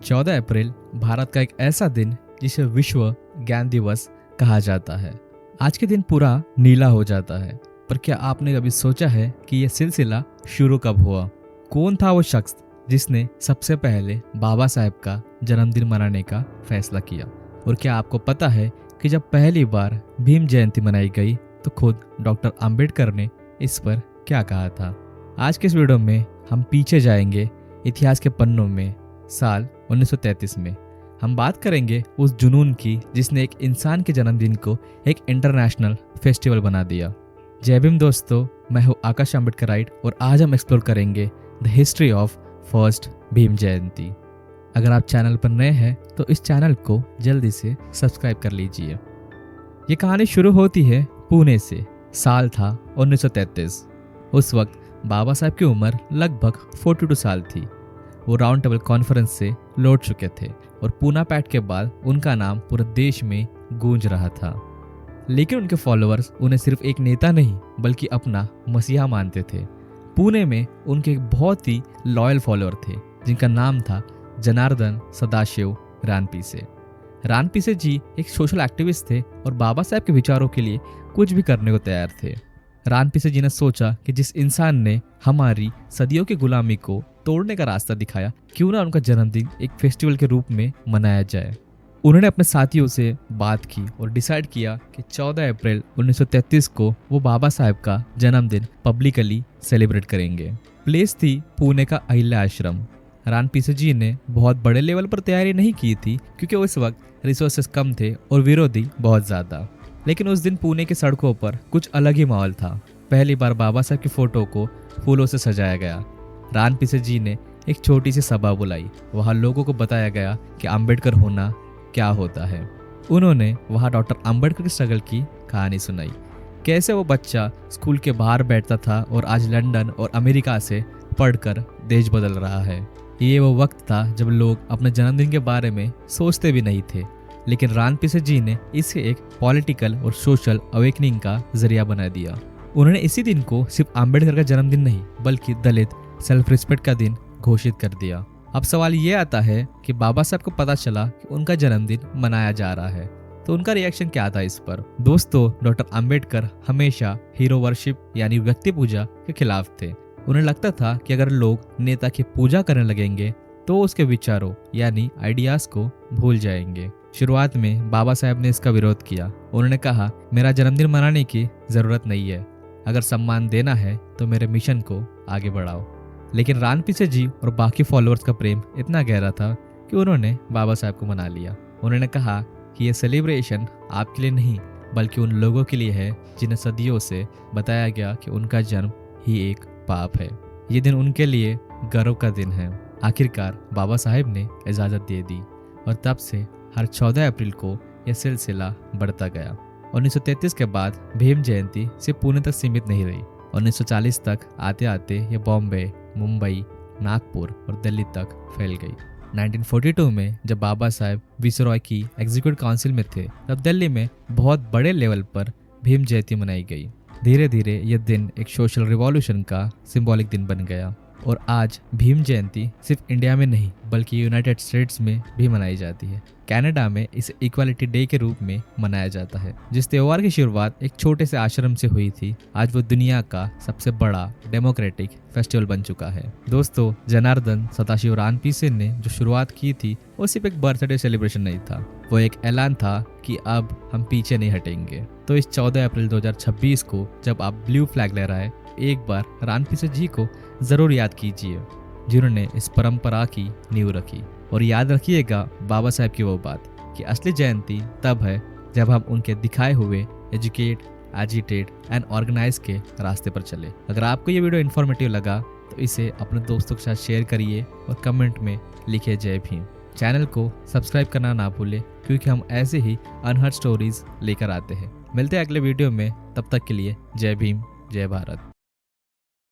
14 अप्रैल भारत का एक ऐसा दिन जिसे विश्व ज्ञान दिवस कहा जाता है। आज के दिन पूरा नीला हो जाता है, पर क्या आपने कभी सोचा है कि यह सिलसिला शुरू कब हुआ? कौन था वो शख्स जिसने सबसे पहले बाबा साहेब का जन्मदिन मनाने का फैसला किया? और क्या आपको पता है कि जब पहली बार भीम जयंती मनाई गई तो खुद डॉक्टर अंबेडकर ने इस पर क्या कहा था? आज के इस वीडियो में हम पीछे जाएंगे इतिहास के पन्नों में, साल 1933 में। हम बात करेंगे उस जुनून की जिसने एक इंसान के जन्मदिन को एक इंटरनेशनल फेस्टिवल बना दिया। जय भीम दोस्तों, मैं हूँ आकाश अंबेडकर राइट और आज हम एक्सप्लोर करेंगे the history of first Bhim Jayanti. अगर आप चैनल पर नए हैं तो इस चैनल को जल्दी से सब्सक्राइब कर लीजिए। ये कहानी शुरू होती है पुणे से। साल था 1933। उस वक्त बाबा साहब की उम्र लगभग 42 साल थी। वो राउंड टेबल कॉन्फ्रेंस से लौट चुके थे और पूना पैठ के बाद उनका नाम पूरे देश में गूंज रहा था। लेकिन उनके फॉलोअर्स उन्हें सिर्फ एक नेता नहीं बल्कि अपना मसीहा मानते थे। पुणे में उनके एक बहुत ही लॉयल फॉलोअर थे जिनका नाम था जनार्दन सदाशिव रानपीसे। रानपीसे जी एक सोशल एक्टिविस्ट थे और बाबा साहब के विचारों के लिए कुछ भी करने को तैयार थे। रानपीसे जी ने सोचा कि जिस इंसान ने हमारी सदियों की गुलामी को तोड़ने का रास्ता दिखाया, क्यों ना उनका जन्मदिन एक फेस्टिवल के रूप में मनाया जाए। उन्होंने अपने साथियों से बात की और डिसाइड किया कि 14 अप्रैल 1933 को वो बाबा साहब का जन्मदिन पब्लिकली सेलिब्रेट करेंगे। प्लेस थी पुणे का अहिल्या आश्रम। रानपीसे जी ने बहुत बड़े लेवल पर तैयारी नहीं की थी क्योंकि उस वक्त रिसोर्सेस कम थे और विरोधी बहुत ज्यादा। लेकिन उस दिन पुणे की सड़कों पर कुछ अलग ही माहौल था। पहली बार बाबा साहब की फोटो को फूलों से सजाया गया। रानपीसे जी ने एक छोटी सी सभा बुलाई। वहां लोगों को बताया गया कि अंबेडकर होना क्या होता है। उन्होंने वहां डॉक्टर अंबेडकर की स्ट्रगल की कहानी सुनाई, कैसे वो बच्चा स्कूल के बाहर बैठता था और आज लंदन और अमेरिका से पढ़कर देश बदल रहा है। ये वो वक्त था जब लोग अपने जन्मदिन के बारे में सोचते भी नहीं थे, लेकिन रानपीसे जी ने इसे एक पॉलिटिकल और सोशल अवेकनिंग का जरिया बना दिया। उन्होंने इसी दिन को सिर्फ अंबेडकर का जन्मदिन नहीं बल्कि दलित सेल्फ रिस्पेक्ट का दिन घोषित कर दिया। अब सवाल ये आता है कि बाबा साहब को पता चला कि उनका जन्मदिन मनाया जा रहा है तो उनका रिएक्शन क्या था इस पर? दोस्तों, डॉक्टर अंबेडकर हमेशा हीरो वर्शिप यानी व्यक्ति पूजा के खिलाफ थे। उन्हें लगता था कि अगर लोग नेता की पूजा करने लगेंगे तो उसके विचारों यानी आइडियाज को भूल जाएंगे। शुरुआत में बाबा साहब ने इसका विरोध किया। उन्होंने कहा, मेरा जन्मदिन मनाने की जरूरत नहीं है, अगर सम्मान देना है तो मेरे मिशन को आगे बढ़ाओ। लेकिन रानपीसे जी और बाकी फॉलोअर्स का प्रेम इतना गहरा था कि उन्होंने बाबा साहब को मना लिया। उन्होंने कहा कि यह सेलिब्रेशन आपके लिए नहीं बल्कि उन लोगों के लिए है जिन्हें सदियों से बताया गया कि उनका जन्म ही एक पाप है। ये दिन उनके लिए गर्व का दिन है। आखिरकार बाबा साहब ने इजाजत दे दी और तब से हर 14 अप्रैल को यह सिलसिला बढ़ता गया। 1933 के बाद भीम जयंती सिर्फ पुणे तक सीमित नहीं रही। 1940 तक आते आते ये बॉम्बे, मुंबई, नागपुर और दिल्ली तक फैल गई। 1942 में जब बाबा साहब विसरॉय की एग्जीक्यूटिव काउंसिल में थे तब दिल्ली में बहुत बड़े लेवल पर भीम जयंती मनाई गई। धीरे धीरे यह दिन एक सोशल रिवॉल्यूशन का सिंबॉलिक दिन बन गया और आज भीम जयंती सिर्फ इंडिया में नहीं बल्कि यूनाइटेड स्टेट्स में भी मनाई जाती है। कनाडा में इसे इक्वालिटी डे के रूप में मनाया जाता है। जिस त्योहार की शुरुआत एक छोटे से आश्रम से हुई थी, आज वो दुनिया का सबसे बड़ा डेमोक्रेटिक फेस्टिवल बन चुका है। दोस्तों, जनार्दन सदाशिव रानपीसे ने जो शुरुआत की थी वो सिर्फ एक बर्थडे सेलिब्रेशन नहीं था, वो एक ऐलान था कि अब हम पीछे नहीं हटेंगे। तो इस 14 अप्रैल 2026 को जब आप ब्लू फ्लैग लहराए, एक बार रानपीसे जी को जरूर याद कीजिए जिन्होंने इस परंपरा की नींव रखी। और याद रखिएगा बाबा साहब की वो बात कि असली जयंती तब है जब हम उनके दिखाए हुए एजुकेट, एजिटेट एंड ऑर्गेनाइज के रास्ते पर चले। अगर आपको ये वीडियो इन्फॉर्मेटिव लगा तो इसे अपने दोस्तों के साथ शेयर करिए और कमेंट में लिखिए जय भीम। चैनल को सब्सक्राइब करना ना भूलें क्योंकि हम ऐसे ही अनहर्ड स्टोरीज लेकर आते हैं। मिलते हैं अगले वीडियो में, तब तक के लिए जय भीम, जय भारत।